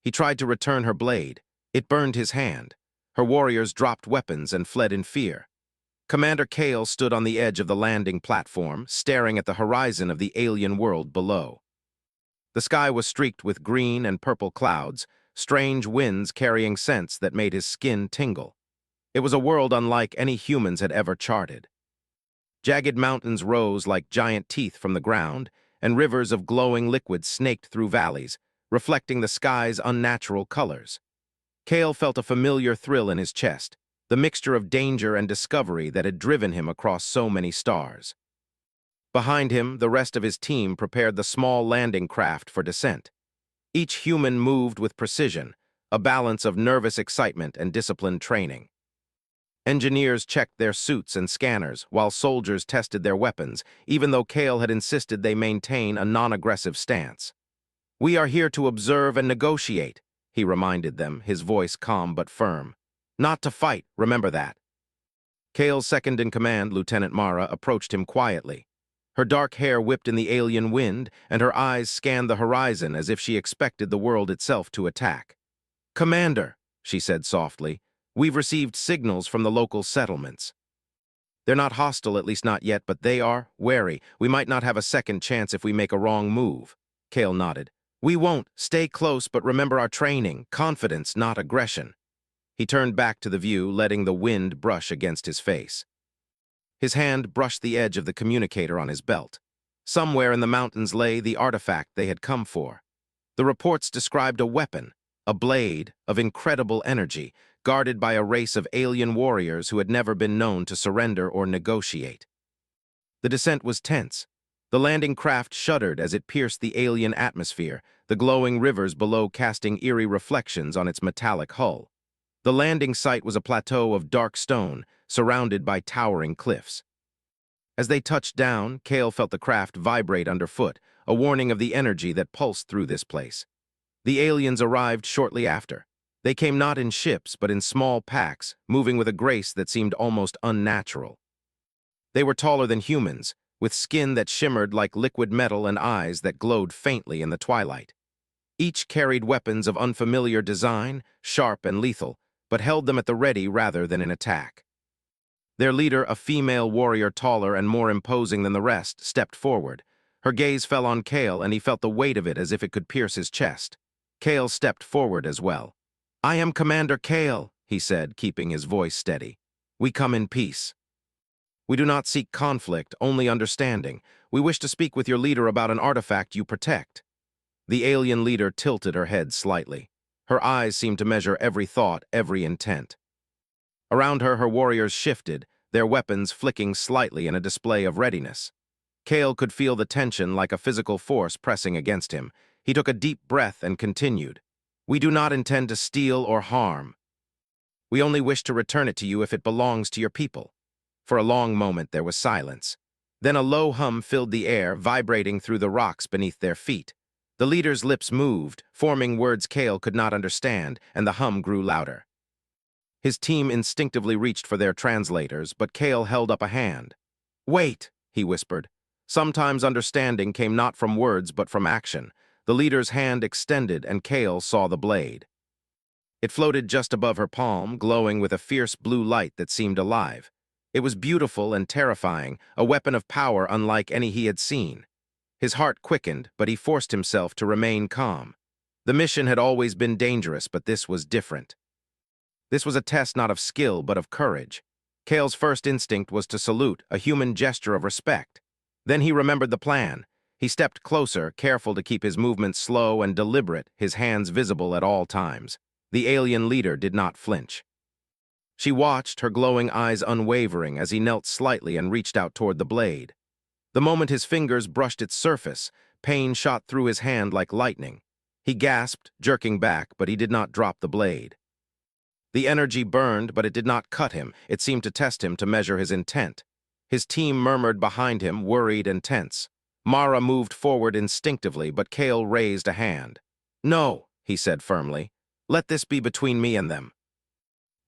He tried to return her blade. It burned his hand. Her warriors dropped weapons and fled in fear. Commander Kale stood on the edge of the landing platform, staring at the horizon of the alien world below. The sky was streaked with green and purple clouds, strange winds carrying scents that made his skin tingle. It was a world unlike any humans had ever charted. Jagged mountains rose like giant teeth from the ground, and rivers of glowing liquid snaked through valleys, reflecting the sky's unnatural colors. Kale felt a familiar thrill in his chest, the mixture of danger and discovery that had driven him across so many stars. Behind him, the rest of his team prepared the small landing craft for descent. Each human moved with precision, a balance of nervous excitement and disciplined training. Engineers checked their suits and scanners, while soldiers tested their weapons, even though Kale had insisted they maintain a non-aggressive stance. "We are here to observe and negotiate," he reminded them, his voice calm but firm. "Not to fight, remember that." Kale's second-in-command, Lieutenant Mara, approached him quietly. Her dark hair whipped in the alien wind, and her eyes scanned the horizon as if she expected the world itself to attack. "Commander," she said softly, "we've received signals from the local settlements. They're not hostile, at least not yet, but they are wary. We might not have a second chance if we make a wrong move." Kale nodded. "We won't. Stay close, but remember our training. Confidence, not aggression." He turned back to the view, letting the wind brush against his face. His hand brushed the edge of the communicator on his belt. Somewhere in the mountains lay the artifact they had come for. The reports described a weapon, a blade of incredible energy, guarded by a race of alien warriors who had never been known to surrender or negotiate. The descent was tense. The landing craft shuddered as it pierced the alien atmosphere, the glowing rivers below casting eerie reflections on its metallic hull. The landing site was a plateau of dark stone, surrounded by towering cliffs. As they touched down, Kale felt the craft vibrate underfoot, a warning of the energy that pulsed through this place. The aliens arrived shortly after. They came not in ships, but in small packs, moving with a grace that seemed almost unnatural. They were taller than humans, with skin that shimmered like liquid metal and eyes that glowed faintly in the twilight. Each carried weapons of unfamiliar design, sharp and lethal, but held them at the ready rather than in attack. Their leader, a female warrior taller and more imposing than the rest, stepped forward. Her gaze fell on Kale, and he felt the weight of it as if it could pierce his chest. Kale stepped forward as well. "I am Commander Kale," he said, keeping his voice steady. "We come in peace. We do not seek conflict, only understanding. We wish to speak with your leader about an artifact you protect." The alien leader tilted her head slightly. Her eyes seemed to measure every thought, every intent. Around her, her warriors shifted, their weapons flicking slightly in a display of readiness. Kale could feel the tension like a physical force pressing against him. He took a deep breath and continued. "We do not intend to steal or harm. We only wish to return it to you if it belongs to your people." For a long moment there was silence. Then a low hum filled the air, vibrating through the rocks beneath their feet. The leader's lips moved, forming words Kale could not understand, and the hum grew louder. His team instinctively reached for their translators, but Kale held up a hand. "Wait," he whispered. Sometimes understanding came not from words but from action. The leader's hand extended, and Kale saw the blade. It floated just above her palm, glowing with a fierce blue light that seemed alive. It was beautiful and terrifying, a weapon of power unlike any he had seen. His heart quickened, but he forced himself to remain calm. The mission had always been dangerous, but this was different. This was a test not of skill, but of courage. Kale's first instinct was to salute, a human gesture of respect. Then he remembered the plan. He stepped closer, careful to keep his movements slow and deliberate, his hands visible at all times. The alien leader did not flinch. She watched, her glowing eyes unwavering, as he knelt slightly and reached out toward the blade. The moment his fingers brushed its surface, pain shot through his hand like lightning. He gasped, jerking back, but he did not drop the blade. The energy burned, but it did not cut him. It seemed to test him, to measure his intent. His team murmured behind him, worried and tense. Mara moved forward instinctively, but Kale raised a hand. "No," he said firmly. "Let this be between me and them."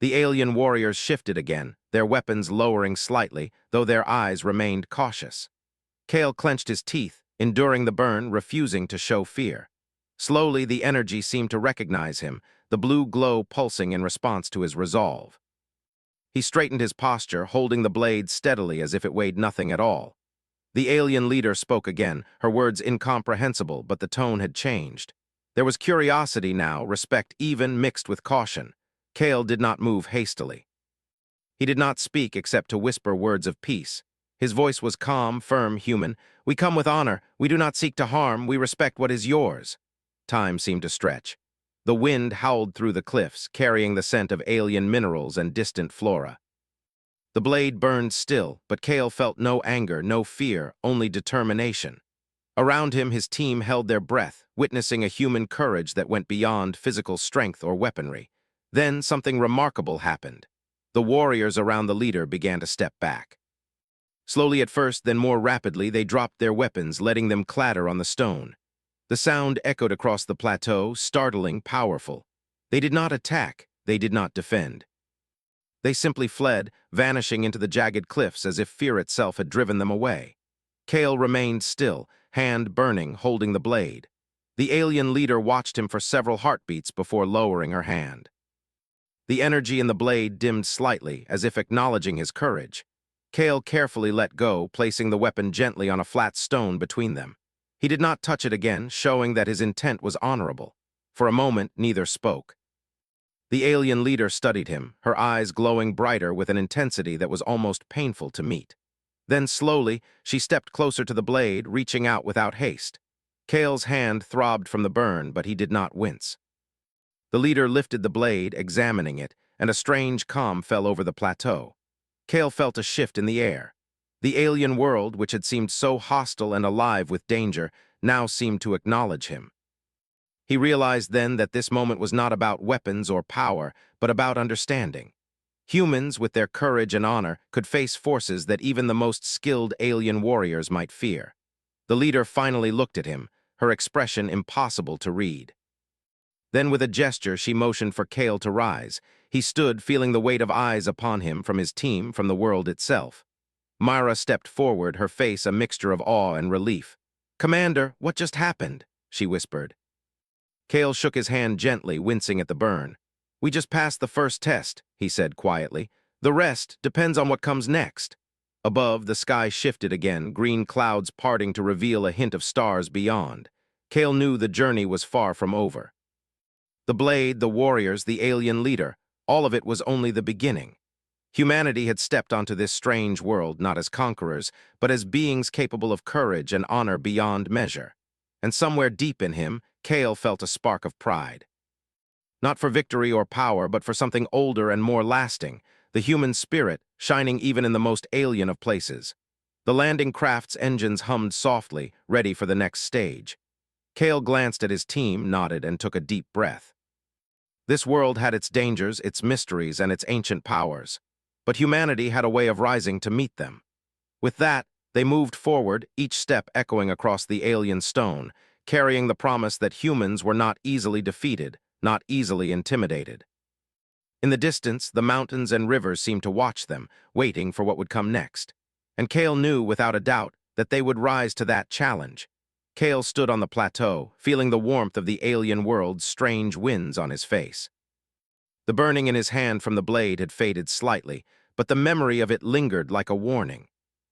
The alien warriors shifted again, their weapons lowering slightly, though their eyes remained cautious. Kale clenched his teeth, enduring the burn, refusing to show fear. Slowly, the energy seemed to recognize him, the blue glow pulsing in response to his resolve. He straightened his posture, holding the blade steadily as if it weighed nothing at all. The alien leader spoke again, her words incomprehensible, but the tone had changed. There was curiosity now, respect even mixed with caution. Kale did not move hastily. He did not speak except to whisper words of peace. His voice was calm, firm, human. "We come with honor. We do not seek to harm. We respect what is yours." Time seemed to stretch. The wind howled through the cliffs, carrying the scent of alien minerals and distant flora. The blade burned still, but Kale felt no anger, no fear, only determination. Around him, his team held their breath, witnessing a human courage that went beyond physical strength or weaponry. Then something remarkable happened. The warriors around the leader began to step back. Slowly at first, then more rapidly, they dropped their weapons, letting them clatter on the stone. The sound echoed across the plateau, startling, powerful. They did not attack, they did not defend. They simply fled, vanishing into the jagged cliffs as if fear itself had driven them away. Kale remained still, hand burning, holding the blade. The alien leader watched him for several heartbeats before lowering her hand. The energy in the blade dimmed slightly, as if acknowledging his courage. Kale carefully let go, placing the weapon gently on a flat stone between them. He did not touch it again, showing that his intent was honorable. For a moment, neither spoke. The alien leader studied him, her eyes glowing brighter with an intensity that was almost painful to meet. Then slowly, she stepped closer to the blade, reaching out without haste. Kale's hand throbbed from the burn, but he did not wince. The leader lifted the blade, examining it, and a strange calm fell over the plateau. Kale felt a shift in the air. The alien world, which had seemed so hostile and alive with danger, now seemed to acknowledge him. He realized then that this moment was not about weapons or power, but about understanding. Humans, with their courage and honor, could face forces that even the most skilled alien warriors might fear. The leader finally looked at him, her expression impossible to read. Then with a gesture, she motioned for Kale to rise. He stood, feeling the weight of eyes upon him from his team, from the world itself. Myra stepped forward, her face a mixture of awe and relief. "Commander, what just happened?" she whispered. Kale shook his hand gently, wincing at the burn. "We just passed the first test," he said quietly. "The rest depends on what comes next." Above, the sky shifted again, green clouds parting to reveal a hint of stars beyond. Kale knew the journey was far from over. The blade, the warriors, the alien leader, all of it was only the beginning. Humanity had stepped onto this strange world not as conquerors, but as beings capable of courage and honor beyond measure. And somewhere deep in him, Kale felt a spark of pride. Not for victory or power, but for something older and more lasting, the human spirit, shining even in the most alien of places. The landing craft's engines hummed softly, ready for the next stage. Kale glanced at his team, nodded, and took a deep breath. This world had its dangers, its mysteries, and its ancient powers. But humanity had a way of rising to meet them. With that, they moved forward, each step echoing across the alien stone, carrying the promise that humans were not easily defeated, not easily intimidated. In the distance, the mountains and rivers seemed to watch them, waiting for what would come next. And Kale knew, without a doubt, that they would rise to that challenge. Kale stood on the plateau, feeling the warmth of the alien world's strange winds on his face. The burning in his hand from the blade had faded slightly, but the memory of it lingered like a warning.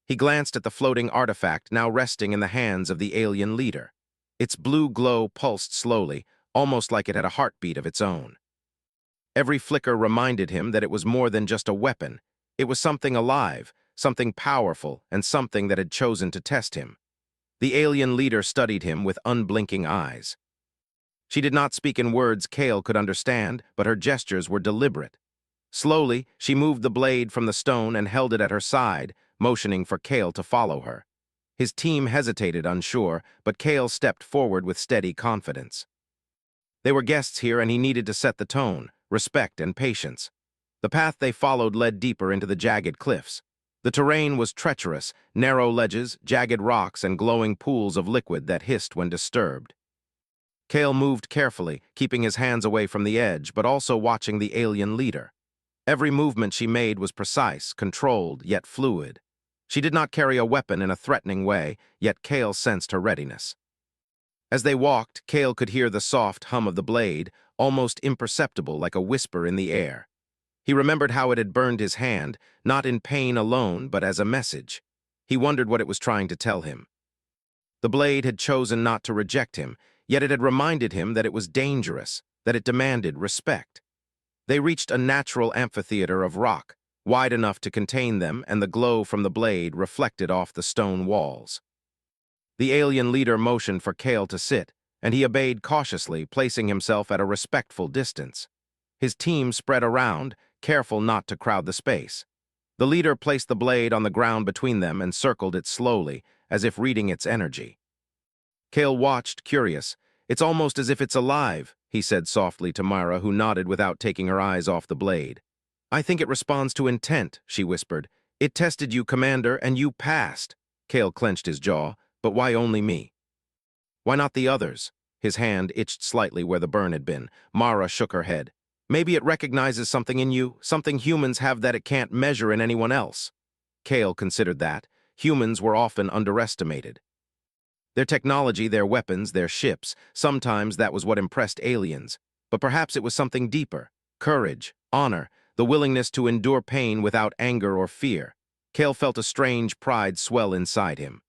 He glanced at the floating artifact now resting in the hands of the alien leader. Its blue glow pulsed slowly, almost like it had a heartbeat of its own. Every flicker reminded him that it was more than just a weapon. It was something alive, something powerful, and something that had chosen to test him. The alien leader studied him with unblinking eyes. She did not speak in words Kale could understand, but her gestures were deliberate. Slowly, she moved the blade from the stone and held it at her side, motioning for Kale to follow her. His team hesitated, unsure, but Kale stepped forward with steady confidence. They were guests here, and he needed to set the tone, respect and patience. The path they followed led deeper into the jagged cliffs. The terrain was treacherous, narrow ledges, jagged rocks, and glowing pools of liquid that hissed when disturbed. Kale moved carefully, keeping his hands away from the edge, but also watching the alien leader. Every movement she made was precise, controlled, yet fluid. She did not carry a weapon in a threatening way, yet Kale sensed her readiness. As they walked, Kale could hear the soft hum of the blade, almost imperceptible like a whisper in the air. He remembered how it had burned his hand, not in pain alone, but as a message. He wondered what it was trying to tell him. The blade had chosen not to reject him, yet it had reminded him that it was dangerous, that it demanded respect. They reached a natural amphitheater of rock, wide enough to contain them, and the glow from the blade reflected off the stone walls. The alien leader motioned for Kale to sit, and he obeyed cautiously, placing himself at a respectful distance. His team spread around, careful not to crowd the space. The leader placed the blade on the ground between them and circled it slowly, as if reading its energy. Kale watched, curious. "It's almost as if it's alive," he said softly to Myra, who nodded without taking her eyes off the blade. "I think it responds to intent," she whispered. "It tested you, Commander, and you passed." Kale clenched his jaw. "But why only me? Why not the others?" His hand itched slightly where the burn had been. Mara shook her head. "Maybe it recognizes something in you, something humans have that it can't measure in anyone else." Kale considered that. Humans were often underestimated. Their technology, their weapons, their ships, sometimes that was what impressed aliens. But perhaps it was something deeper. Courage, honor, the willingness to endure pain without anger or fear. Kale felt a strange pride swell inside him.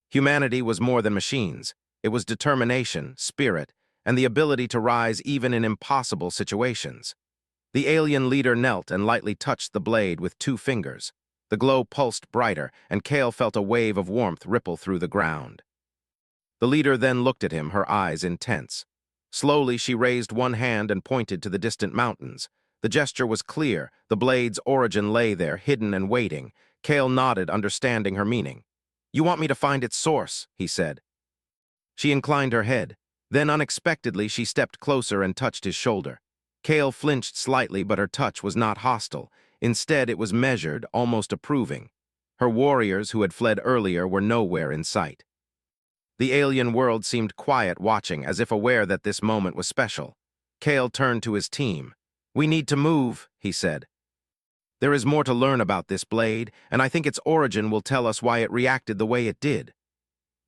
Humanity was more than machines. It was determination, spirit, and the ability to rise even in impossible situations. The alien leader knelt and lightly touched the blade with 2 fingers. The glow pulsed brighter, and Kale felt a wave of warmth ripple through the ground. The leader then looked at him, her eyes intense. Slowly, she raised one hand and pointed to the distant mountains. The gesture was clear. The blade's origin lay there, hidden and waiting. Kale nodded, understanding her meaning. "You want me to find its source," he said. She inclined her head. Then, unexpectedly, she stepped closer and touched his shoulder. Kale flinched slightly, but her touch was not hostile. Instead, it was measured, almost approving. Her warriors, who had fled earlier, were nowhere in sight. The alien world seemed quiet, watching, as if aware that this moment was special. Kale turned to his team. "We need to move," he said. "There is more to learn about this blade, and I think its origin will tell us why it reacted the way it did."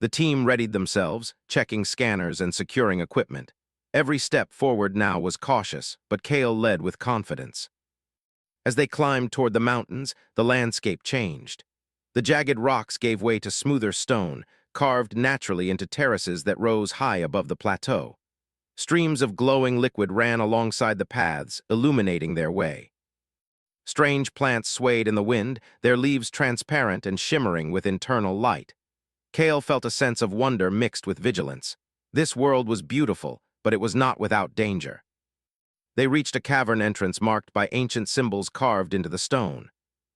The team readied themselves, checking scanners and securing equipment. Every step forward now was cautious, but Kale led with confidence. As they climbed toward the mountains, the landscape changed. The jagged rocks gave way to smoother stone, carved naturally into terraces that rose high above the plateau. Streams of glowing liquid ran alongside the paths, illuminating their way. Strange plants swayed in the wind, their leaves transparent and shimmering with internal light. Kale felt a sense of wonder mixed with vigilance. This world was beautiful, but it was not without danger. They reached a cavern entrance marked by ancient symbols carved into the stone.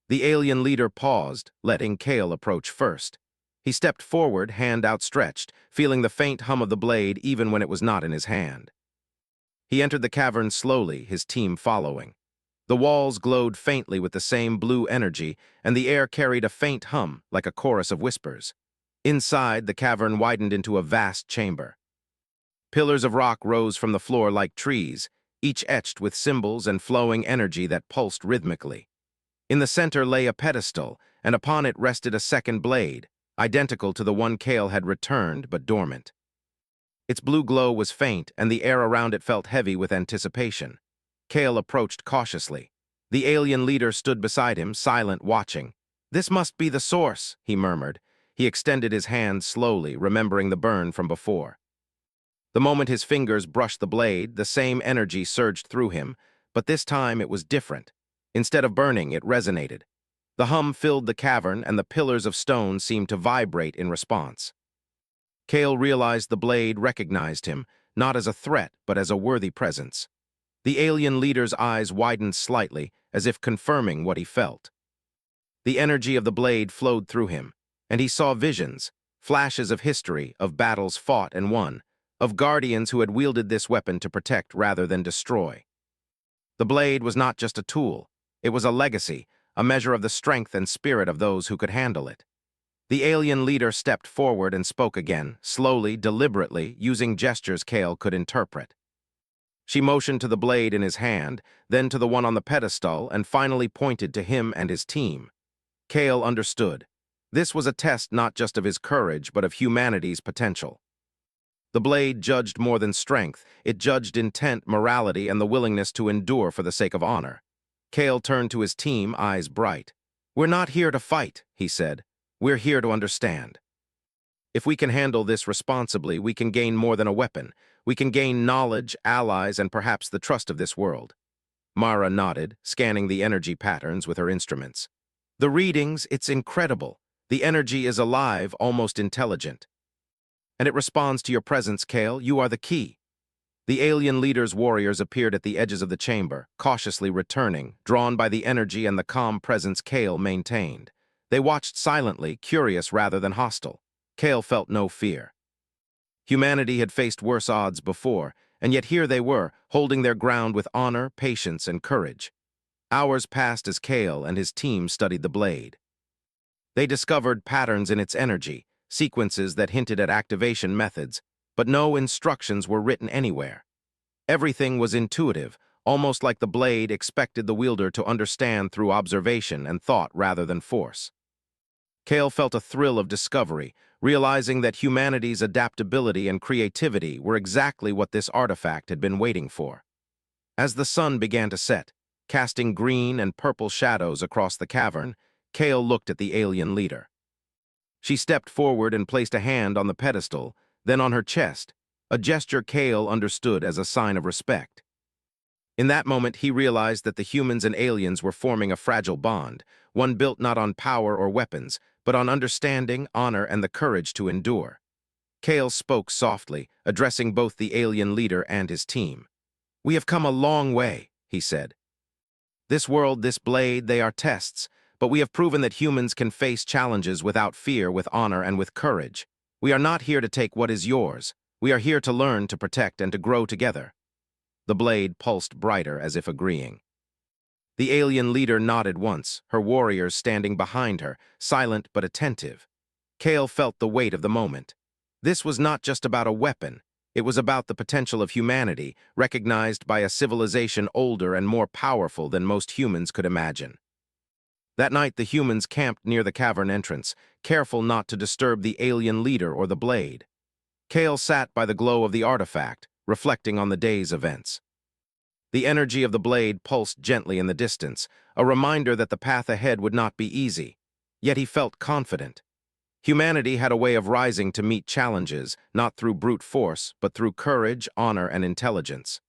The alien leader paused, letting Kale approach first. He stepped forward, hand outstretched, feeling the faint hum of the blade even when it was not in his hand. He entered the cavern slowly, his team following. The walls glowed faintly with the same blue energy, and the air carried a faint hum, like a chorus of whispers. Inside, the cavern widened into a vast chamber. Pillars of rock rose from the floor like trees, each etched with symbols and flowing energy that pulsed rhythmically. In the center lay a pedestal, and upon it rested a second blade, identical to the one Kale had returned but dormant. Its blue glow was faint, and the air around it felt heavy with anticipation. Kale approached cautiously. The alien leader stood beside him, silent, watching. "This must be the source," he murmured. He extended his hand slowly, remembering the burn from before. The moment his fingers brushed the blade, the same energy surged through him, but this time it was different. Instead of burning, it resonated. The hum filled the cavern, and the pillars of stone seemed to vibrate in response. Kale realized the blade recognized him, not as a threat, but as a worthy presence. The alien leader's eyes widened slightly, as if confirming what he felt. The energy of the blade flowed through him, and he saw visions, flashes of history, of battles fought and won, of guardians who had wielded this weapon to protect rather than destroy. The blade was not just a tool, it was a legacy, a measure of the strength and spirit of those who could handle it. The alien leader stepped forward and spoke again, slowly, deliberately, using gestures Kale could interpret. She motioned to the blade in his hand, then to the one on the pedestal, and finally pointed to him and his team. Kale understood. This was a test not just of his courage, but of humanity's potential. The blade judged more than strength. It judged intent, morality, and the willingness to endure for the sake of honor. Kale turned to his team, eyes bright. "We're not here to fight," he said. "We're here to understand. If we can handle this responsibly, we can gain more than a weapon. We can gain knowledge, allies, and perhaps the trust of this world." Mara nodded, scanning the energy patterns with her instruments. "The readings, it's incredible. The energy is alive, almost intelligent. And it responds to your presence, Kale. You are the key." The alien leader's warriors appeared at the edges of the chamber, cautiously returning, drawn by the energy and the calm presence Kale maintained. They watched silently, curious rather than hostile. Kale felt no fear. Humanity had faced worse odds before, and yet here they were, holding their ground with honor, patience, and courage. Hours passed as Kale and his team studied the blade. They discovered patterns in its energy, sequences that hinted at activation methods, but no instructions were written anywhere. Everything was intuitive, almost like the blade expected the wielder to understand through observation and thought rather than force. Kale felt a thrill of discovery, realizing that humanity's adaptability and creativity were exactly what this artifact had been waiting for. As the sun began to set, casting green and purple shadows across the cavern, Kale looked at the alien leader. She stepped forward and placed a hand on the pedestal, then on her chest, a gesture Kale understood as a sign of respect. In that moment, he realized that the humans and aliens were forming a fragile bond, one built not on power or weapons, but on understanding, honor, and the courage to endure. Kale spoke softly, addressing both the alien leader and his team. "We have come a long way," he said. "This world, this blade, they are tests, but we have proven that humans can face challenges without fear, with honor, and with courage. We are not here to take what is yours. We are here to learn, to protect, and to grow together." The blade pulsed brighter, as if agreeing. The alien leader nodded once, her warriors standing behind her, silent but attentive. Kale felt the weight of the moment. This was not just about a weapon. It was about the potential of humanity, recognized by a civilization older and more powerful than most humans could imagine. That night, the humans camped near the cavern entrance, careful not to disturb the alien leader or the blade. Kale sat by the glow of the artifact, reflecting on the day's events. The energy of the blade pulsed gently in the distance, a reminder that the path ahead would not be easy. Yet he felt confident. Humanity had a way of rising to meet challenges, not through brute force, but through courage, honor, and intelligence.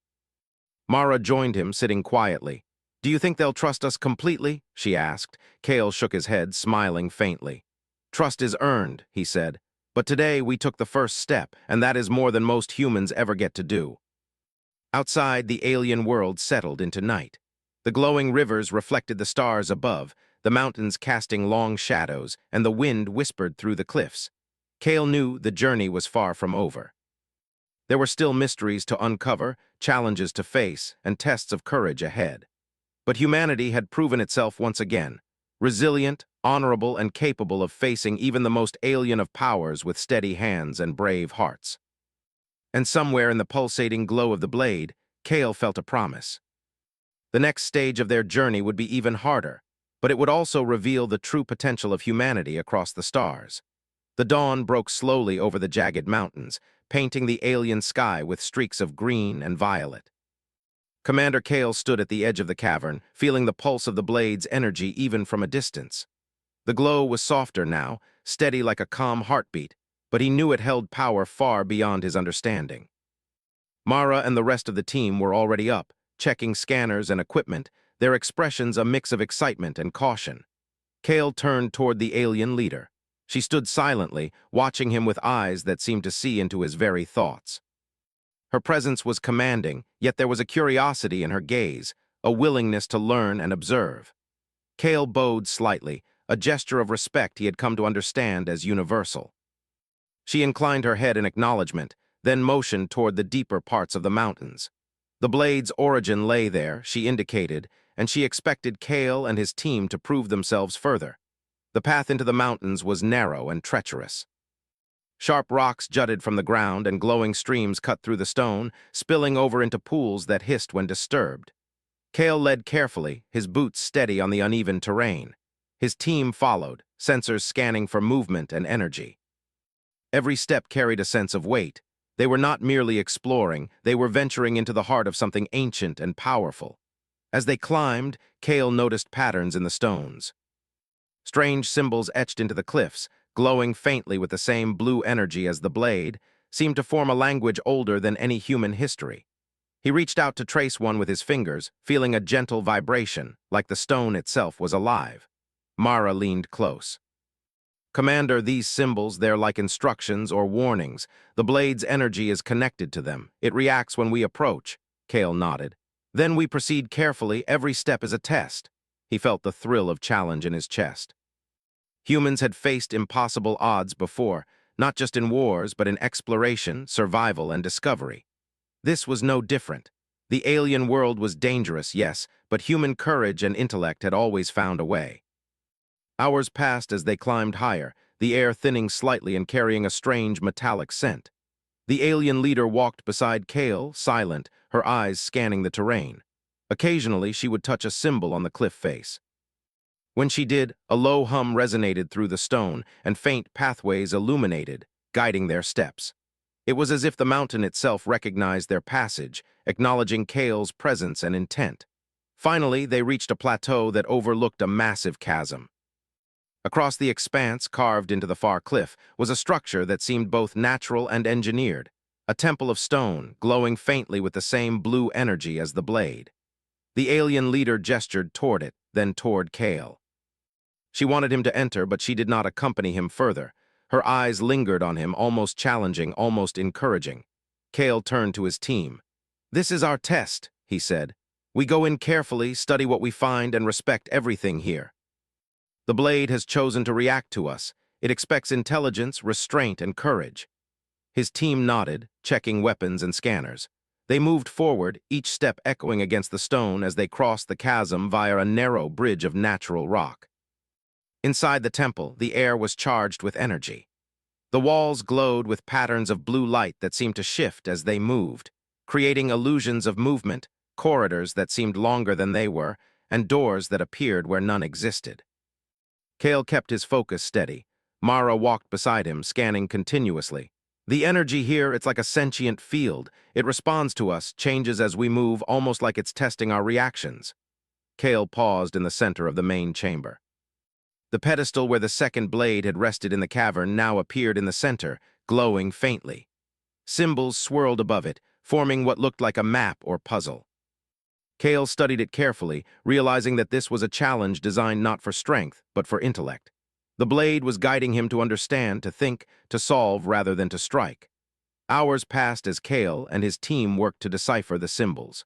Mara joined him, sitting quietly. "Do you think they'll trust us completely?" she asked. Kale shook his head, smiling faintly. "Trust is earned," he said. "But today we took the first step, and that is more than most humans ever get to do." Outside, the alien world settled into night. The glowing rivers reflected the stars above, the mountains casting long shadows, and the wind whispered through the cliffs. Kale knew the journey was far from over. There were still mysteries to uncover, challenges to face, and tests of courage ahead. But humanity had proven itself once again, resilient, honorable, and capable of facing even the most alien of powers with steady hands and brave hearts. And somewhere in the pulsating glow of the blade, Kale felt a promise. The next stage of their journey would be even harder, but it would also reveal the true potential of humanity across the stars. The dawn broke slowly over the jagged mountains, painting the alien sky with streaks of green and violet. Commander Kale stood at the edge of the cavern, feeling the pulse of the blade's energy even from a distance. The glow was softer now, steady like a calm heartbeat, but he knew it held power far beyond his understanding. Mara and the rest of the team were already up, checking scanners and equipment, their expressions a mix of excitement and caution. Kale turned toward the alien leader. She stood silently, watching him with eyes that seemed to see into his very thoughts. Her presence was commanding, yet there was a curiosity in her gaze, a willingness to learn and observe. Kale bowed slightly, a gesture of respect he had come to understand as universal. She inclined her head in acknowledgement, then motioned toward the deeper parts of the mountains. The blade's origin lay there, she indicated, and she expected Kale and his team to prove themselves further. The path into the mountains was narrow and treacherous. Sharp rocks jutted from the ground and glowing streams cut through the stone, spilling over into pools that hissed when disturbed. Kale led carefully, his boots steady on the uneven terrain. His team followed, sensors scanning for movement and energy. Every step carried a sense of weight, They were not merely exploring, they were venturing into the heart of something ancient and powerful. As they climbed, Kale noticed patterns in the stones. Strange symbols etched into the cliffs, glowing faintly with the same blue energy as the blade, seemed to form a language older than any human history. He reached out to trace one with his fingers, feeling a gentle vibration, like the stone itself was alive. Mara leaned close. "Commander, these symbols, they're like instructions or warnings. The blade's energy is connected to them. It reacts when we approach." Kale nodded. "Then we proceed carefully. Every step is a test." He felt the thrill of challenge in his chest. Humans had faced impossible odds before, not just in wars, but in exploration, survival, and discovery. This was no different. The alien world was dangerous, yes, but human courage and intellect had always found a way. Hours passed as they climbed higher, the air thinning slightly and carrying a strange metallic scent. The alien leader walked beside Kale, silent, her eyes scanning the terrain. Occasionally, she would touch a symbol on the cliff face. When she did, a low hum resonated through the stone, and faint pathways illuminated, guiding their steps. It was as if the mountain itself recognized their passage, acknowledging Kale's presence and intent. Finally, they reached a plateau that overlooked a massive chasm. Across the expanse, carved into the far cliff, was a structure that seemed both natural and engineered, a temple of stone, glowing faintly with the same blue energy as the blade. The alien leader gestured toward it, then toward Kale. She wanted him to enter, but she did not accompany him further. Her eyes lingered on him, almost challenging, almost encouraging. Kale turned to his team. "This is our test," he said. "We go in carefully, study what we find, and respect everything here. The blade has chosen to react to us. It expects intelligence, restraint, and courage." His team nodded, checking weapons and scanners. They moved forward, each step echoing against the stone as they crossed the chasm via a narrow bridge of natural rock. Inside the temple, the air was charged with energy. The walls glowed with patterns of blue light that seemed to shift as they moved, creating illusions of movement, corridors that seemed longer than they were, and doors that appeared where none existed. Kale kept his focus steady. Mara walked beside him, scanning continuously. "The energy here, it's like a sentient field. It responds to us, changes as we move, almost like it's testing our reactions." Kale paused in the center of the main chamber. The pedestal where the second blade had rested in the cavern now appeared in the center, glowing faintly. Symbols swirled above it, forming what looked like a map or puzzle. Kale studied it carefully, realizing that this was a challenge designed not for strength, but for intellect. The blade was guiding him to understand, to think, to solve rather than to strike. Hours passed as Kale and his team worked to decipher the symbols.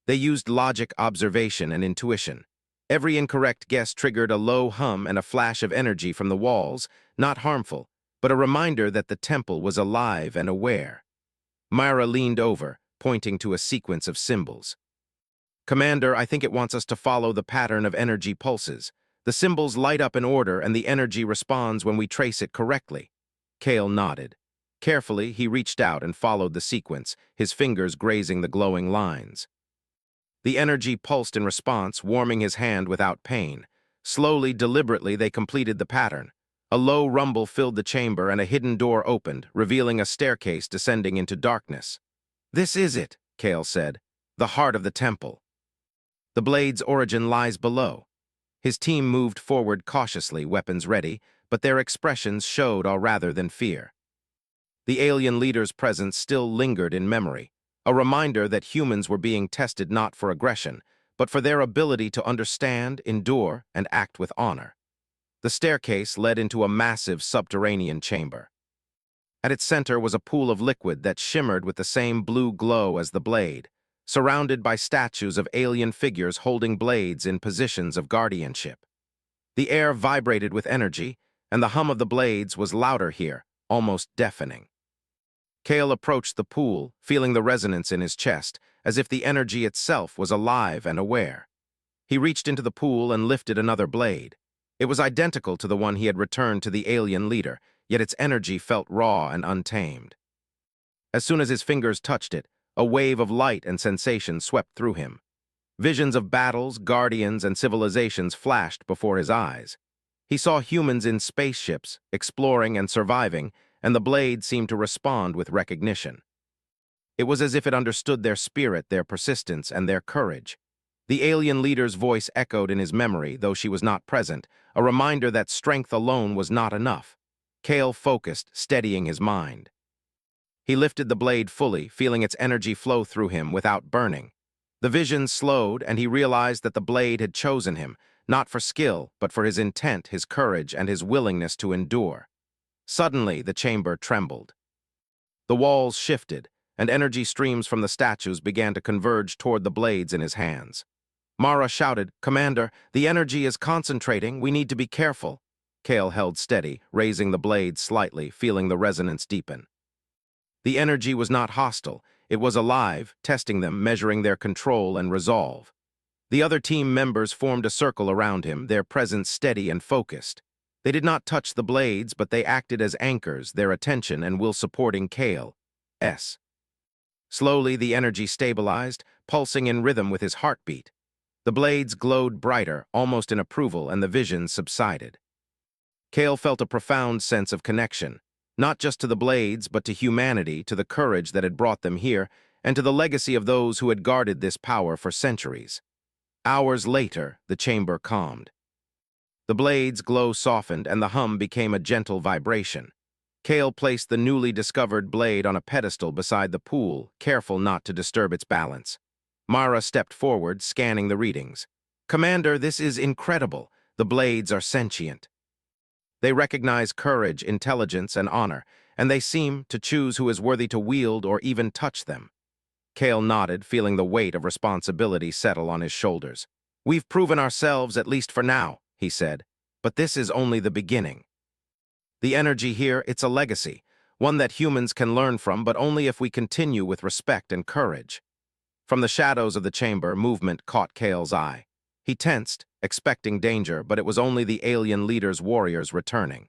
They used logic, observation, and intuition. Every incorrect guess triggered a low hum and a flash of energy from the walls, not harmful, but a reminder that the temple was alive and aware. Myra leaned over, pointing to a sequence of symbols. "Commander, I think it wants us to follow the pattern of energy pulses. The symbols light up in order and the energy responds when we trace it correctly." Kale nodded. Carefully, he reached out and followed the sequence, his fingers grazing the glowing lines. The energy pulsed in response, warming his hand without pain. Slowly, deliberately, they completed the pattern. A low rumble filled the chamber and a hidden door opened, revealing a staircase descending into darkness. "This is it," Kale said, "the heart of the temple. The blade's origin lies below." His team moved forward cautiously, weapons ready, but their expressions showed all rather than fear. The alien leader's presence still lingered in memory, a reminder that humans were being tested not for aggression, but for their ability to understand, endure, and act with honor. The staircase led into a massive subterranean chamber. At its center was a pool of liquid that shimmered with the same blue glow as the blade, surrounded by statues of alien figures holding blades in positions of guardianship. The air vibrated with energy, and the hum of the blades was louder here, almost deafening. Kale approached the pool, feeling the resonance in his chest, as if the energy itself was alive and aware. He reached into the pool and lifted another blade. It was identical to the one he had returned to the alien leader, yet its energy felt raw and untamed. As soon as his fingers touched it, a wave of light and sensation swept through him. Visions of battles, guardians, and civilizations flashed before his eyes. He saw humans in spaceships, exploring and surviving, and the blade seemed to respond with recognition. It was as if it understood their spirit, their persistence, and their courage. The alien leader's voice echoed in his memory, though she was not present, a reminder that strength alone was not enough. Kale focused, steadying his mind. He lifted the blade fully, feeling its energy flow through him without burning. The vision slowed, and he realized that the blade had chosen him, not for skill, but for his intent, his courage, and his willingness to endure. Suddenly, the chamber trembled. The walls shifted, and energy streams from the statues began to converge toward the blades in his hands. Mara shouted, "Commander, the energy is concentrating. We need to be careful." Kale held steady, raising the blade slightly, feeling the resonance deepen. The energy was not hostile. It was alive, testing them, measuring their control and resolve. The other team members formed a circle around him, their presence steady and focused. They did not touch the blades, but they acted as anchors, their attention and will supporting Kale's. Slowly, the energy stabilized, pulsing in rhythm with his heartbeat. The blades glowed brighter, almost in approval, and the vision subsided. Kale felt a profound sense of connection, not just to the blades, but to humanity, to the courage that had brought them here, and to the legacy of those who had guarded this power for centuries. Hours later, the chamber calmed. The blade's glow softened, and the hum became a gentle vibration. Kale placed the newly discovered blade on a pedestal beside the pool, careful not to disturb its balance. Mara stepped forward, scanning the readings. "Commander, this is incredible. The blades are sentient. They recognize courage, intelligence, and honor, and they seem to choose who is worthy to wield or even touch them." Kale nodded, feeling the weight of responsibility settle on his shoulders. "We've proven ourselves, at least for now," he said, "but this is only the beginning. The energy here, it's a legacy, one that humans can learn from, but only if we continue with respect and courage." From the shadows of the chamber, movement caught Kale's eye. He tensed, expecting danger, but it was only the alien leader's warriors returning.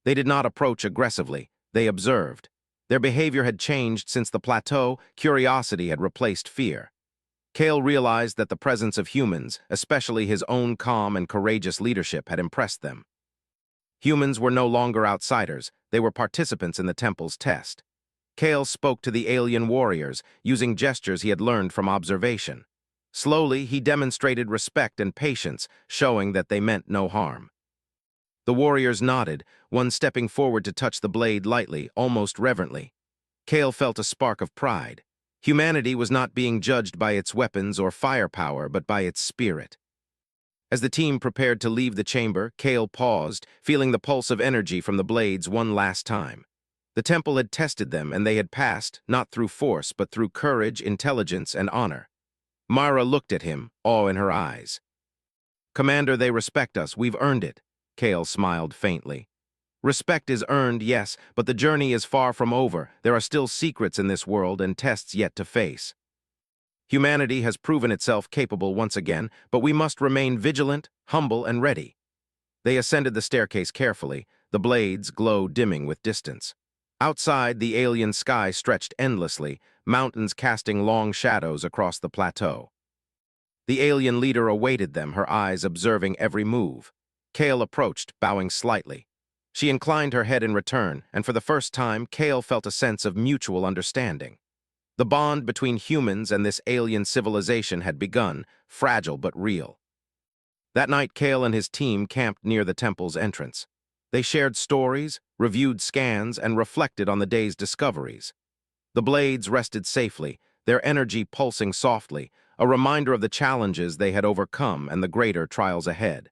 They did not approach aggressively, they observed. Their behavior had changed since the plateau. Curiosity had replaced fear. Kale realized that the presence of humans, especially his own calm and courageous leadership, had impressed them. Humans were no longer outsiders, they were participants in the temple's test. Kale spoke to the alien warriors, using gestures he had learned from observation. Slowly, he demonstrated respect and patience, showing that they meant no harm. The warriors nodded, one stepping forward to touch the blade lightly, almost reverently. Kale felt a spark of pride. Humanity was not being judged by its weapons or firepower, but by its spirit. As the team prepared to leave the chamber, Kale paused, feeling the pulse of energy from the blades one last time. The temple had tested them, and they had passed, not through force, but through courage, intelligence, and honor. Mara looked at him, awe in her eyes. "Commander, they respect us. We've earned it." Kale smiled faintly. "Respect is earned, yes, but the journey is far from over. There are still secrets in this world and tests yet to face. Humanity has proven itself capable once again, but we must remain vigilant, humble, and ready." They ascended the staircase carefully, the blades' glow dimming with distance. Outside, the alien sky stretched endlessly, mountains casting long shadows across the plateau. The alien leader awaited them, her eyes observing every move. Kale approached, bowing slightly. She inclined her head in return, and for the first time, Kale felt a sense of mutual understanding. The bond between humans and this alien civilization had begun, fragile but real. That night, Kale and his team camped near the temple's entrance. They shared stories, reviewed scans, and reflected on the day's discoveries. The blades rested safely, their energy pulsing softly, a reminder of the challenges they had overcome and the greater trials ahead.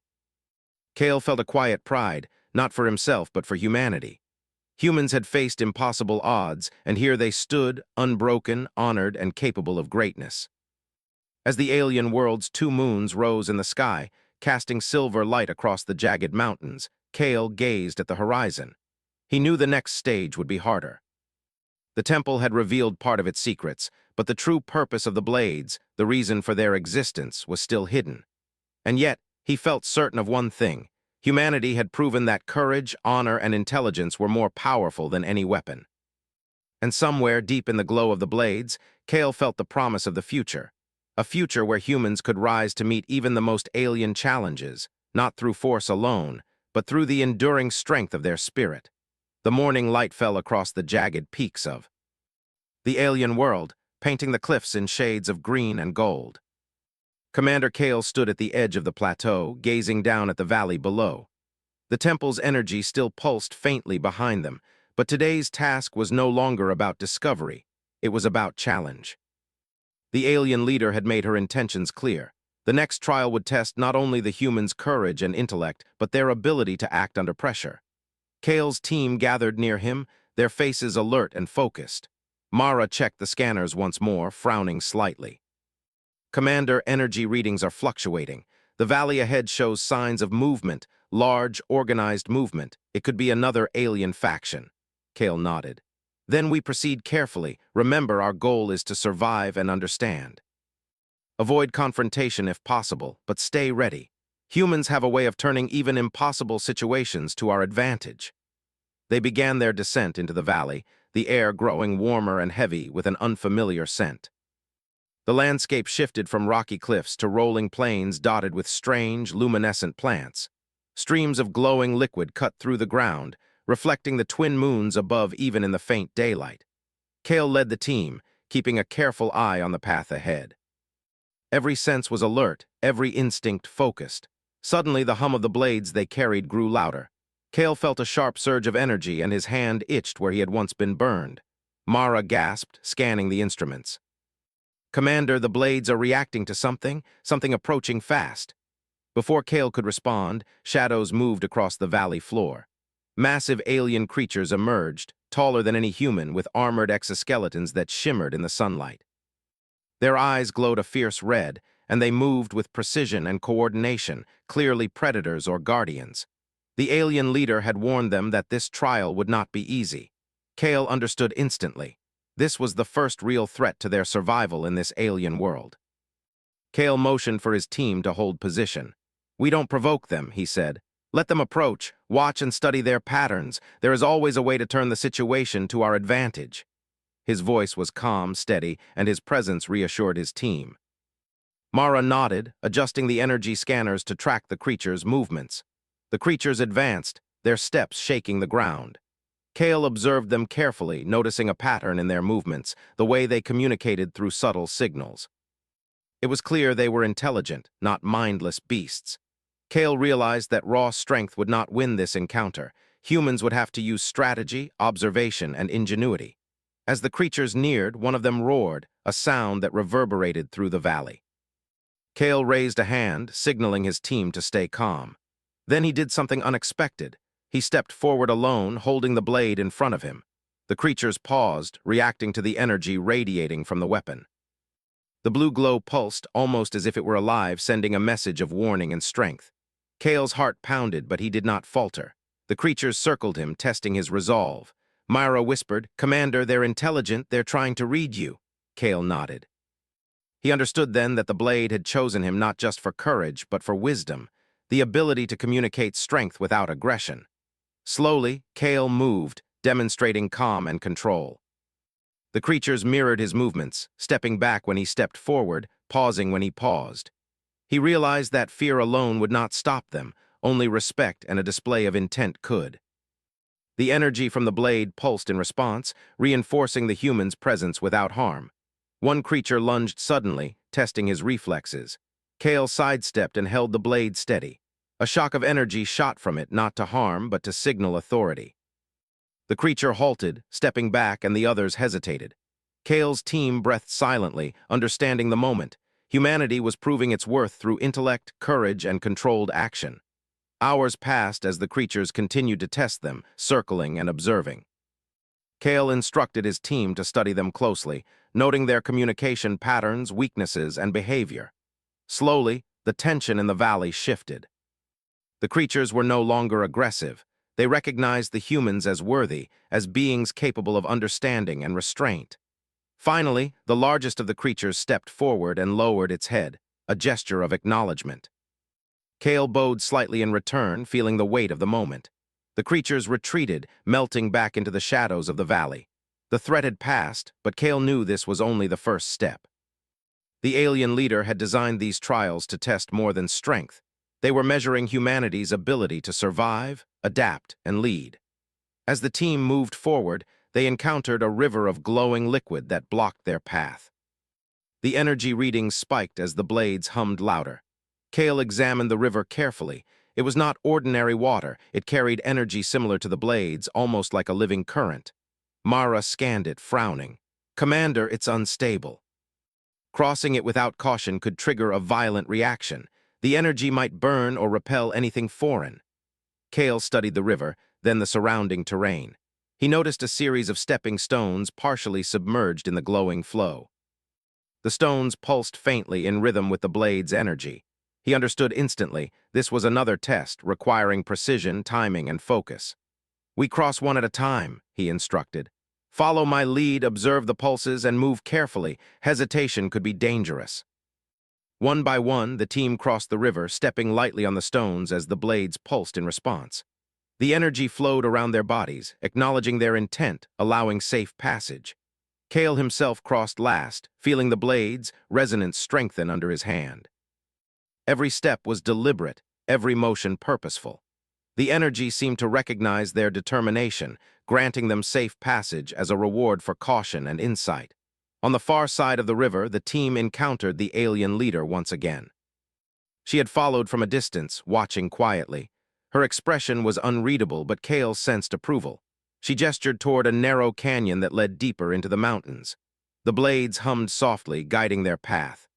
Kale felt a quiet pride, not for himself but for humanity. Humans had faced impossible odds, and here they stood, unbroken, honored, and capable of greatness. As the alien world's two moons rose in the sky, casting silver light across the jagged mountains, Kale gazed at the horizon. He knew the next stage would be harder. The temple had revealed part of its secrets, but the true purpose of the blades, the reason for their existence, was still hidden. And yet, he felt certain of one thing. Humanity had proven that courage, honor, and intelligence were more powerful than any weapon. And somewhere, deep in the glow of the blades, Kale felt the promise of the future. A future where humans could rise to meet even the most alien challenges, not through force alone, but through the enduring strength of their spirit. The morning light fell across the jagged peaks of the alien world, painting the cliffs in shades of green and gold. Commander Kale stood at the edge of the plateau, gazing down at the valley below. The temple's energy still pulsed faintly behind them, but today's task was no longer about discovery. It was about challenge. The alien leader had made her intentions clear. The next trial would test not only the humans' courage and intellect, but their ability to act under pressure. Kale's team gathered near him, their faces alert and focused. Mara checked the scanners once more, frowning slightly. Commander, energy readings are fluctuating. The valley ahead shows signs of movement, large, organized movement. It could be another alien faction. Kale nodded. Then we proceed carefully. Remember, our goal is to survive and understand. Avoid confrontation if possible, but stay ready. Humans have a way of turning even impossible situations to our advantage. They began their descent into the valley, the air growing warmer and heavy with an unfamiliar scent. The landscape shifted from rocky cliffs to rolling plains dotted with strange, luminescent plants. Streams of glowing liquid cut through the ground, reflecting the twin moons above even in the faint daylight. Kale led the team, keeping a careful eye on the path ahead. Every sense was alert, every instinct focused. Suddenly, the hum of the blades they carried grew louder. Kale felt a sharp surge of energy and his hand itched where he had once been burned. Mara gasped, scanning the instruments. Commander, the blades are reacting to something approaching fast. Before Kale could respond, shadows moved across the valley floor. Massive alien creatures emerged, taller than any human, with armored exoskeletons that shimmered in the sunlight. Their eyes glowed a fierce red, and they moved with precision and coordination, clearly predators or guardians. The alien leader had warned them that this trial would not be easy. Kale understood instantly. This was the first real threat to their survival in this alien world. Kale motioned for his team to hold position. "We don't provoke them," he said. "Let them approach, watch and study their patterns. There is always a way to turn the situation to our advantage." His voice was calm, steady, and his presence reassured his team. Mara nodded, adjusting the energy scanners to track the creatures' movements. The creatures advanced, their steps shaking the ground. Kale observed them carefully, noticing a pattern in their movements, the way they communicated through subtle signals. It was clear they were intelligent, not mindless beasts. Kale realized that raw strength would not win this encounter. Humans would have to use strategy, observation, and ingenuity. As the creatures neared, one of them roared, a sound that reverberated through the valley. Kale raised a hand, signaling his team to stay calm. Then he did something unexpected. He stepped forward alone, holding the blade in front of him. The creatures paused, reacting to the energy radiating from the weapon. The blue glow pulsed, almost as if it were alive, sending a message of warning and strength. Kale's heart pounded, but he did not falter. The creatures circled him, testing his resolve. Myra whispered, "Commander, they're intelligent, they're trying to read you." Kale nodded. He understood then that the blade had chosen him not just for courage, but for wisdom, the ability to communicate strength without aggression. Slowly, Kale moved, demonstrating calm and control. The creatures mirrored his movements, stepping back when he stepped forward, pausing when he paused. He realized that fear alone would not stop them, only respect and a display of intent could. The energy from the blade pulsed in response, reinforcing the human's presence without harm. One creature lunged suddenly, testing his reflexes. Kale sidestepped and held the blade steady. A shock of energy shot from it, not to harm, but to signal authority. The creature halted, stepping back, and the others hesitated. Kale's team breathed silently, understanding the moment. Humanity was proving its worth through intellect, courage, and controlled action. Hours passed as the creatures continued to test them, circling and observing. Kale instructed his team to study them closely, noting their communication patterns, weaknesses, and behavior. Slowly, the tension in the valley shifted. The creatures were no longer aggressive. They recognized the humans as worthy, as beings capable of understanding and restraint. Finally, the largest of the creatures stepped forward and lowered its head, a gesture of acknowledgement. Kale bowed slightly in return, feeling the weight of the moment. The creatures retreated, melting back into the shadows of the valley. The threat had passed, but Kale knew this was only the first step. The alien leader had designed these trials to test more than strength. They were measuring humanity's ability to survive, adapt, and lead. As the team moved forward, they encountered a river of glowing liquid that blocked their path. The energy readings spiked as the blades hummed louder. Kale examined the river carefully. It was not ordinary water. It carried energy similar to the blades, almost like a living current. Mara scanned it, frowning. "Commander, it's unstable. Crossing it without caution could trigger a violent reaction. The energy might burn or repel anything foreign." Kale studied the river, then the surrounding terrain. He noticed a series of stepping stones partially submerged in the glowing flow. The stones pulsed faintly in rhythm with the blade's energy. He understood instantly this was another test requiring precision, timing, and focus. "We cross one at a time," he instructed. "Follow my lead, observe the pulses, and move carefully. Hesitation could be dangerous." One by one, the team crossed the river, stepping lightly on the stones as the blades pulsed in response. The energy flowed around their bodies, acknowledging their intent, allowing safe passage. Kale himself crossed last, feeling the blades' resonance strengthen under his hand. Every step was deliberate, every motion purposeful. The energy seemed to recognize their determination, granting them safe passage as a reward for caution and insight. On the far side of the river, the team encountered the alien leader once again. She had followed from a distance, watching quietly. Her expression was unreadable, but Kale sensed approval. She gestured toward a narrow canyon that led deeper into the mountains. The blades hummed softly, guiding their path.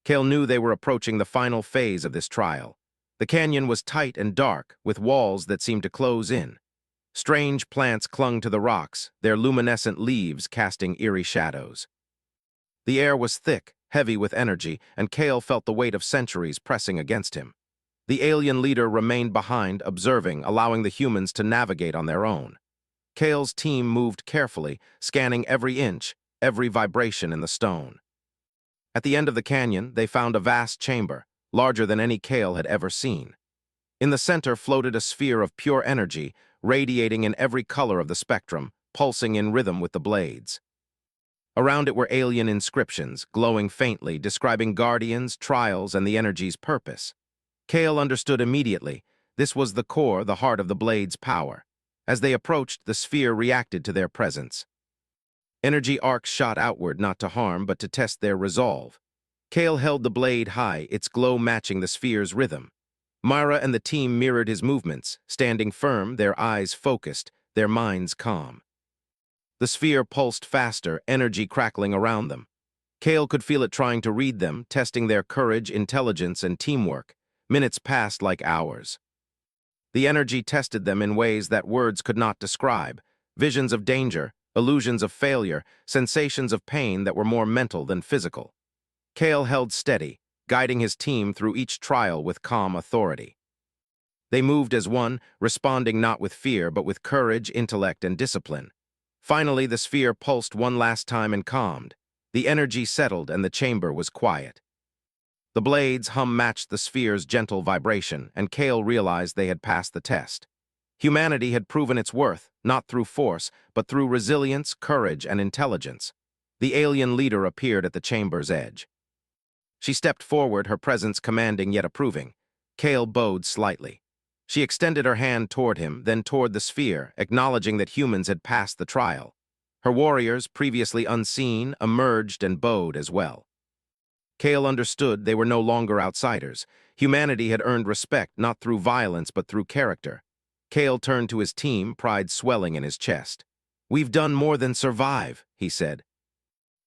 Kale knew they were approaching the final phase of this trial. The canyon was tight and dark, with walls that seemed to close in. Strange plants clung to the rocks, their luminescent leaves casting eerie shadows. The air was thick, heavy with energy, and Kale felt the weight of centuries pressing against him. The alien leader remained behind, observing, allowing the humans to navigate on their own. Kale's team moved carefully, scanning every inch, every vibration in the stone. At the end of the canyon, they found a vast chamber, larger than any Kale had ever seen. In the center floated a sphere of pure energy, radiating in every color of the spectrum, pulsing in rhythm with the blades. Around it were alien inscriptions, glowing faintly, describing guardians, trials, and the energy's purpose. Kale understood immediately. This was the core, the heart of the blade's power. As they approached, the sphere reacted to their presence. Energy arcs shot outward, not to harm, but to test their resolve. Kale held the blade high, its glow matching the sphere's rhythm. Myra and the team mirrored his movements, standing firm, their eyes focused, their minds calm. The sphere pulsed faster, energy crackling around them. Kale could feel it trying to read them, testing their courage, intelligence, and teamwork. Minutes passed like hours. The energy tested them in ways that words could not describe. Visions of danger, illusions of failure, sensations of pain that were more mental than physical. Kale held steady, guiding his team through each trial with calm authority. They moved as one, responding not with fear, but with courage, intellect, and discipline. Finally, the sphere pulsed one last time and calmed. The energy settled and the chamber was quiet. The blades' hum matched the sphere's gentle vibration, and Kale realized they had passed the test. Humanity had proven its worth, not through force, but through resilience, courage, and intelligence. The alien leader appeared at the chamber's edge. She stepped forward, her presence commanding yet approving. Kale bowed slightly. She extended her hand toward him, then toward the sphere, acknowledging that humans had passed the trial. Her warriors, previously unseen, emerged and bowed as well. Kale understood they were no longer outsiders. Humanity had earned respect not through violence but through character. Kale turned to his team, pride swelling in his chest. "We've done more than survive," he said.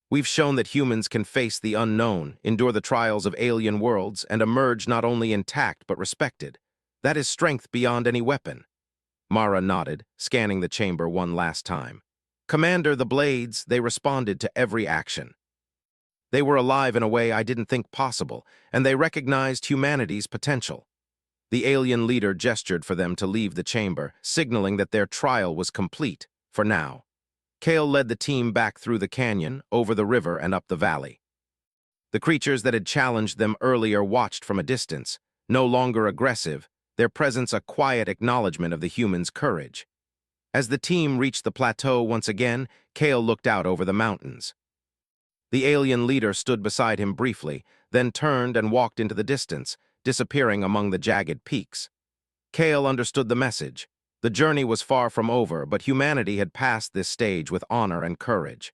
"We've shown that humans can face the unknown, endure the trials of alien worlds, and emerge not only intact but respected. That is strength beyond any weapon." Mara nodded, scanning the chamber one last time. "Commander, the blades," they responded to every action. They were alive in a way I didn't think possible, and they recognized humanity's potential. The alien leader gestured for them to leave the chamber, signaling that their trial was complete, for now. Kale led the team back through the canyon, over the river, and up the valley. The creatures that had challenged them earlier watched from a distance, no longer aggressive, their presence a quiet acknowledgement of the humans' courage. As the team reached the plateau once again, Kale looked out over the mountains. The alien leader stood beside him briefly, then turned and walked into the distance, disappearing among the jagged peaks. Kale understood the message. The journey was far from over, but humanity had passed this stage with honor and courage.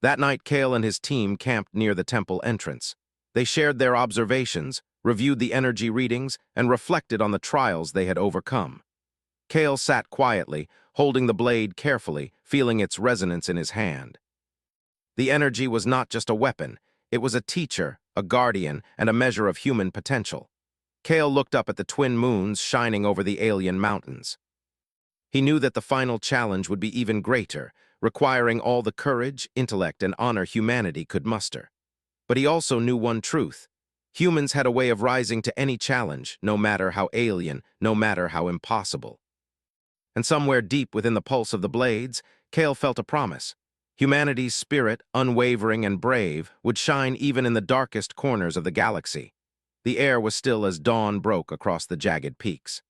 That night, Kale and his team camped near the temple entrance. They shared their observations, reviewed the energy readings, and reflected on the trials they had overcome. Kale sat quietly, holding the blade carefully, feeling its resonance in his hand. The energy was not just a weapon, it was a teacher, a guardian, and a measure of human potential. Kale looked up at the twin moons shining over the alien mountains. He knew that the final challenge would be even greater, requiring all the courage, intellect, and honor humanity could muster. But he also knew one truth. Humans had a way of rising to any challenge, no matter how alien, no matter how impossible. And somewhere deep within the pulse of the blades, Kale felt a promise. Humanity's spirit, unwavering and brave, would shine even in the darkest corners of the galaxy. The air was still as dawn broke across the jagged peaks.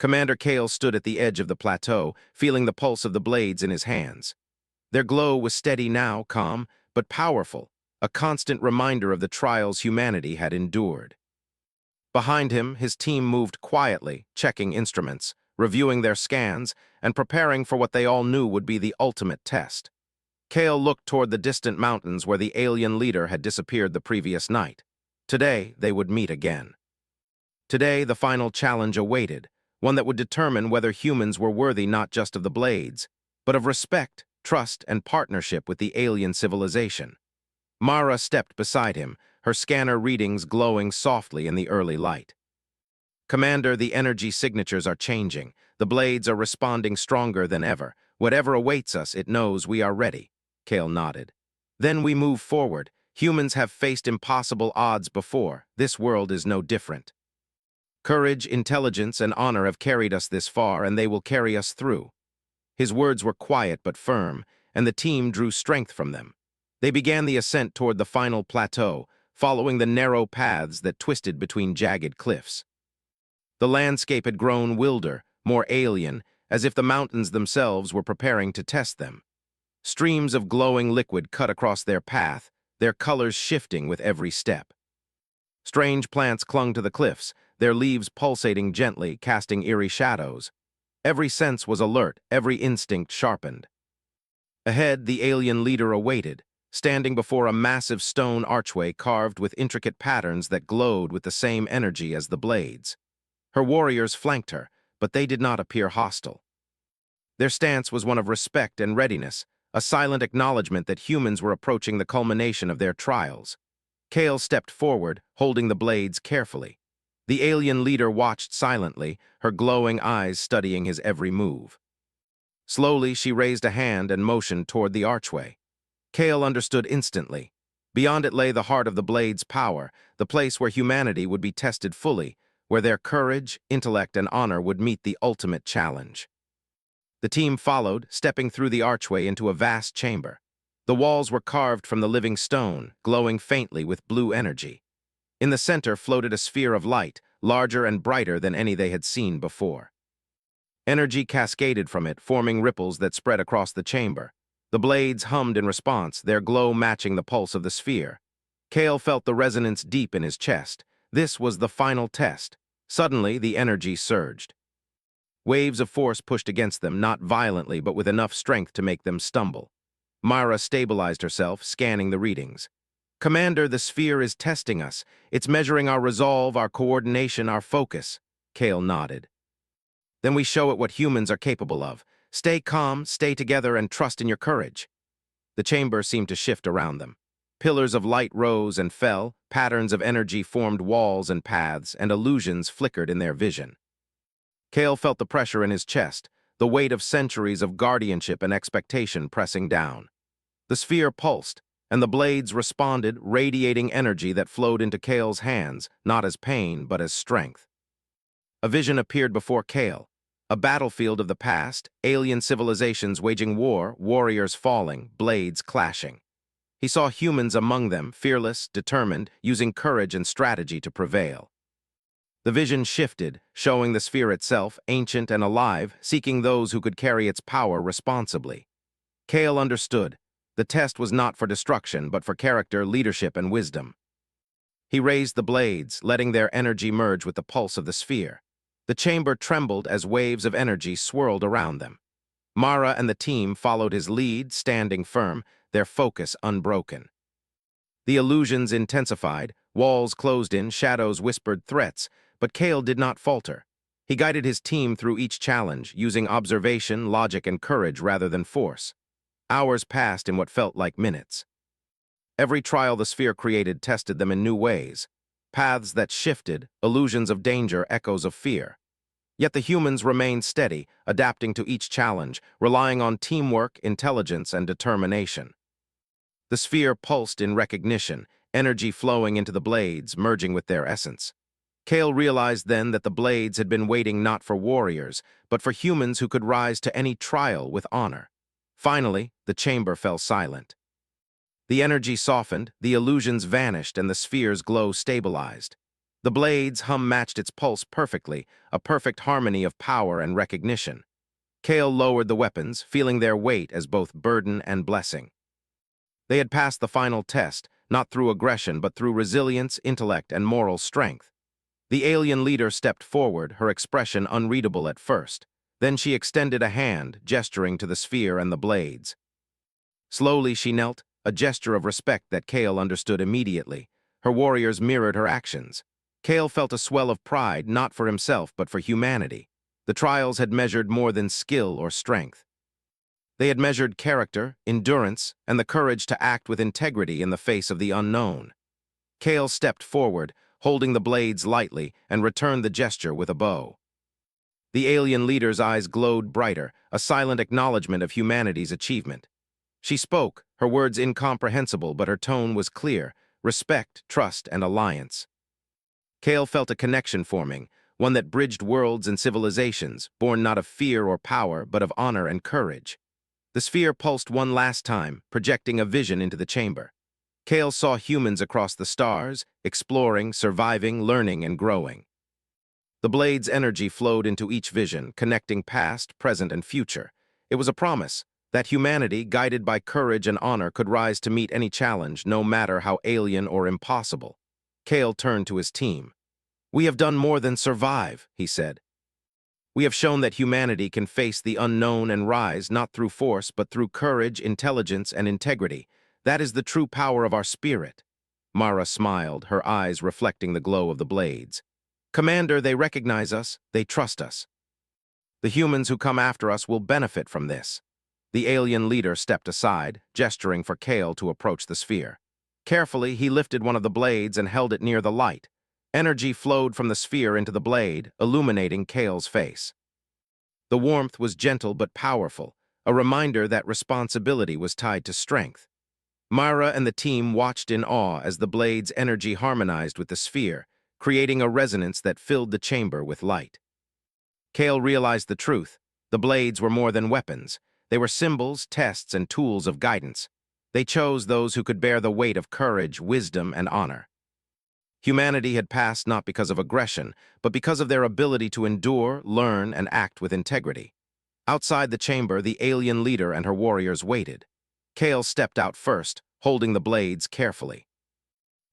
Commander Kale stood at the edge of the plateau, feeling the pulse of the blades in his hands. Their glow was steady now, calm, but powerful, a constant reminder of the trials humanity had endured. Behind him, his team moved quietly, checking instruments, reviewing their scans, and preparing for what they all knew would be the ultimate test. Kale looked toward the distant mountains where the alien leader had disappeared the previous night. Today, they would meet again. Today, the final challenge awaited, one that would determine whether humans were worthy not just of the blades, but of respect, trust, and partnership with the alien civilization. Mara stepped beside him, her scanner readings glowing softly in the early light. Commander, the energy signatures are changing. The blades are responding stronger than ever. Whatever awaits us, it knows we are ready. Kale nodded. Then we move forward. Humans have faced impossible odds before. This world is no different. Courage, intelligence, and honor have carried us this far, and they will carry us through. His words were quiet but firm, and the team drew strength from them. They began the ascent toward the final plateau, following the narrow paths that twisted between jagged cliffs. The landscape had grown wilder, more alien, as if the mountains themselves were preparing to test them. Streams of glowing liquid cut across their path, their colors shifting with every step. Strange plants clung to the cliffs, their leaves pulsating gently, casting eerie shadows. Every sense was alert, every instinct sharpened. Ahead, the alien leader awaited, standing before a massive stone archway carved with intricate patterns that glowed with the same energy as the blades. Her warriors flanked her, but they did not appear hostile. Their stance was one of respect and readiness, a silent acknowledgement that humans were approaching the culmination of their trials. Kale stepped forward, holding the blades carefully. The alien leader watched silently, her glowing eyes studying his every move. Slowly, she raised a hand and motioned toward the archway. Kale understood instantly. Beyond it lay the heart of the blade's power, the place where humanity would be tested fully, where their courage, intellect, and honor would meet the ultimate challenge. The team followed, stepping through the archway into a vast chamber. The walls were carved from the living stone, glowing faintly with blue energy. In the center floated a sphere of light, larger and brighter than any they had seen before. Energy cascaded from it, forming ripples that spread across the chamber. The blades hummed in response, their glow matching the pulse of the sphere. Kale felt the resonance deep in his chest. This was the final test. Suddenly, the energy surged. Waves of force pushed against them, not violently, but with enough strength to make them stumble. Mara stabilized herself, scanning the readings. "Commander, the sphere is testing us. It's measuring our resolve, our coordination, our focus." Kale nodded. "Then we show it what humans are capable of. Stay calm, stay together, and trust in your courage." The chamber seemed to shift around them. Pillars of light rose and fell, patterns of energy formed walls and paths, and illusions flickered in their vision. Kale felt the pressure in his chest, the weight of centuries of guardianship and expectation pressing down. The sphere pulsed, and the blades responded, radiating energy that flowed into Kale's hands, not as pain, but as strength. A vision appeared before Kale, a battlefield of the past, alien civilizations waging war, warriors falling, blades clashing. He saw humans among them, fearless, determined, using courage and strategy to prevail. The vision shifted, showing the sphere itself, ancient and alive, seeking those who could carry its power responsibly. Kale understood. The test was not for destruction, but for character, leadership, and wisdom. He raised the blades, letting their energy merge with the pulse of the sphere. The chamber trembled as waves of energy swirled around them. Mara and the team followed his lead, standing firm, their focus unbroken. The illusions intensified, walls closed in, shadows whispered threats, but Kale did not falter. He guided his team through each challenge, using observation, logic, and courage rather than force. Hours passed in what felt like minutes. Every trial the sphere created tested them in new ways. Paths that shifted, illusions of danger, echoes of fear. Yet the humans remained steady, adapting to each challenge, relying on teamwork, intelligence, and determination. The sphere pulsed in recognition, energy flowing into the blades, merging with their essence. Kale realized then that the blades had been waiting not for warriors, but for humans who could rise to any trial with honor. Finally, the chamber fell silent. The energy softened, the illusions vanished, and the sphere's glow stabilized. The blade's hum matched its pulse perfectly, a perfect harmony of power and recognition. Kale lowered the weapons, feeling their weight as both burden and blessing. They had passed the final test, not through aggression, but through resilience, intellect, and moral strength. The alien leader stepped forward, her expression unreadable at first. Then she extended a hand, gesturing to the sphere and the blades. Slowly she knelt, a gesture of respect that Kale understood immediately. Her warriors mirrored her actions. Kale felt a swell of pride, not for himself, but for humanity. The trials had measured more than skill or strength. They had measured character, endurance, and the courage to act with integrity in the face of the unknown. Kale stepped forward, holding the blades lightly, and returned the gesture with a bow. The alien leader's eyes glowed brighter, a silent acknowledgement of humanity's achievement. She spoke, her words incomprehensible, but her tone was clear: respect, trust, and alliance. Kale felt a connection forming, one that bridged worlds and civilizations, born not of fear or power, but of honor and courage. The sphere pulsed one last time, projecting a vision into the chamber. Kale saw humans across the stars, exploring, surviving, learning, and growing. The blade's energy flowed into each vision, connecting past, present, and future. It was a promise that humanity, guided by courage and honor, could rise to meet any challenge, no matter how alien or impossible. Kale turned to his team. "We have done more than survive," he said. "We have shown that humanity can face the unknown and rise, not through force, but through courage, intelligence, and integrity. That is the true power of our spirit." Mara smiled, her eyes reflecting the glow of the blades. "Commander, they recognize us, they trust us. The humans who come after us will benefit from this." The alien leader stepped aside, gesturing for Kale to approach the sphere. Carefully, he lifted one of the blades and held it near the light. Energy flowed from the sphere into the blade, illuminating Kale's face. The warmth was gentle but powerful, a reminder that responsibility was tied to strength. Mara and the team watched in awe as the blade's energy harmonized with the sphere, creating a resonance that filled the chamber with light. Kale realized the truth. The blades were more than weapons. They were symbols, tests, and tools of guidance. They chose those who could bear the weight of courage, wisdom, and honor. Humanity had passed not because of aggression, but because of their ability to endure, learn, and act with integrity. Outside the chamber, the alien leader and her warriors waited. Kale stepped out first, holding the blades carefully.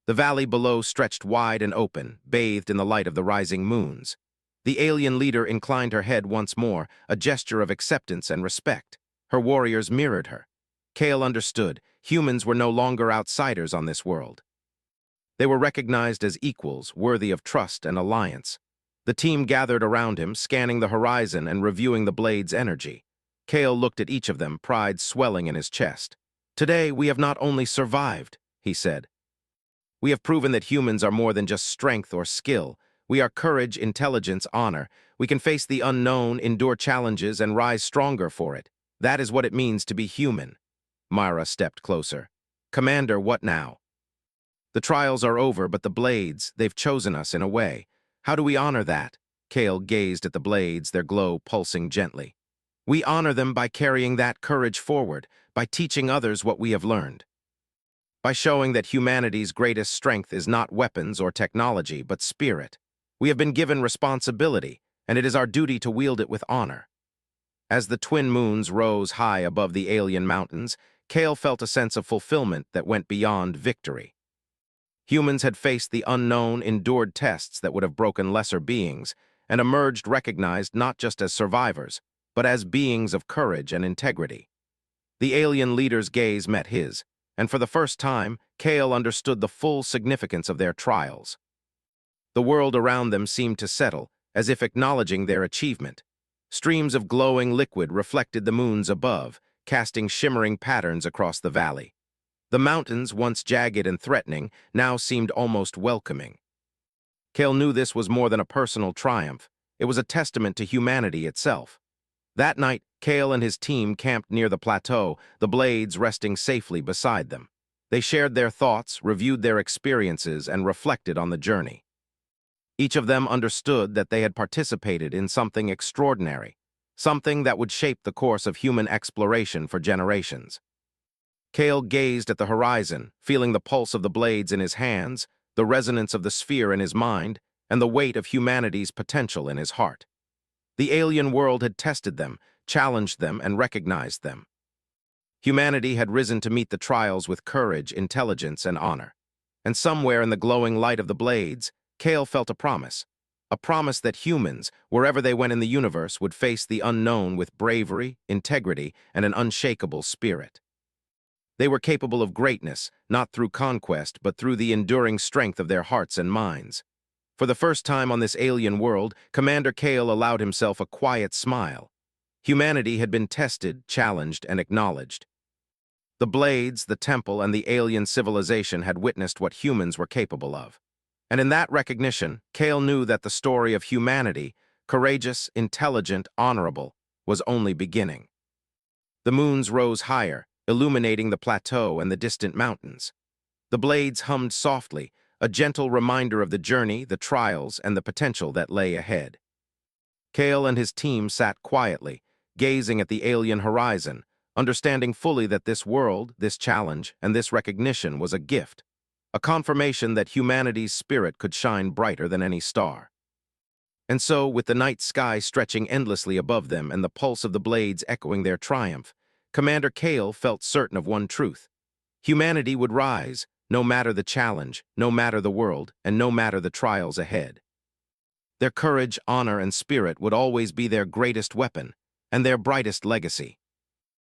The valley below stretched wide and open, bathed in the light of the rising moons. The alien leader inclined her head once more, a gesture of acceptance and respect. Her warriors mirrored her. Kale understood. Humans were no longer outsiders on this world. They were recognized as equals, worthy of trust and alliance. The team gathered around him, scanning the horizon and reviewing the blade's energy. Kale looked at each of them, pride swelling in his chest. "Today, we have not only survived," he said. "We have proven that humans are more than just strength or skill. We are courage, intelligence, honor. We can face the unknown, endure challenges, and rise stronger for it. That is what it means to be human." Mara stepped closer. "Commander, what now?" "The trials are over, but the blades, they've chosen us in a way. How do we honor that?" Kale gazed at the blades, their glow pulsing gently. "We honor them by carrying that courage forward, by teaching others what we have learned. By showing that humanity's greatest strength is not weapons or technology, but spirit. We have been given responsibility, and it is our duty to wield it with honor." As the twin moons rose high above the alien mountains, Kale felt a sense of fulfillment that went beyond victory. Humans had faced the unknown, endured tests that would have broken lesser beings, and emerged recognized not just as survivors, but as beings of courage and integrity. The alien leader's gaze met his, and for the first time, Kale understood the full significance of their trials. The world around them seemed to settle, as if acknowledging their achievement. Streams of glowing liquid reflected the moons above, casting shimmering patterns across the valley. The mountains, once jagged and threatening, now seemed almost welcoming. Kale knew this was more than a personal triumph. It was a testament to humanity itself. That night, Kale and his team camped near the plateau, the blades resting safely beside them. They shared their thoughts, reviewed their experiences, and reflected on the journey. Each of them understood that they had participated in something extraordinary, something that would shape the course of human exploration for generations. Kale gazed at the horizon, feeling the pulse of the blades in his hands, the resonance of the sphere in his mind, and the weight of humanity's potential in his heart. The alien world had tested them, challenged them, and recognized them. Humanity had risen to meet the trials with courage, intelligence, and honor. And somewhere in the glowing light of the blades, Kale felt a promise that humans, wherever they went in the universe, would face the unknown with bravery, integrity, and an unshakable spirit. They were capable of greatness, not through conquest, but through the enduring strength of their hearts and minds. For the first time on this alien world, Commander Kale allowed himself a quiet smile. Humanity had been tested, challenged, and acknowledged. The Blades, the Temple, and the alien civilization had witnessed what humans were capable of. And in that recognition, Kale knew that the story of humanity, courageous, intelligent, honorable, was only beginning. The moons rose higher, illuminating the plateau and the distant mountains. The blades hummed softly, a gentle reminder of the journey, the trials, and the potential that lay ahead. Kale and his team sat quietly, gazing at the alien horizon, understanding fully that this world, this challenge, and this recognition was a gift, a confirmation that humanity's spirit could shine brighter than any star. And so, with the night sky stretching endlessly above them and the pulse of the blades echoing their triumph, Commander Kale felt certain of one truth. Humanity would rise, no matter the challenge, no matter the world, and no matter the trials ahead. Their courage, honor, and spirit would always be their greatest weapon and their brightest legacy.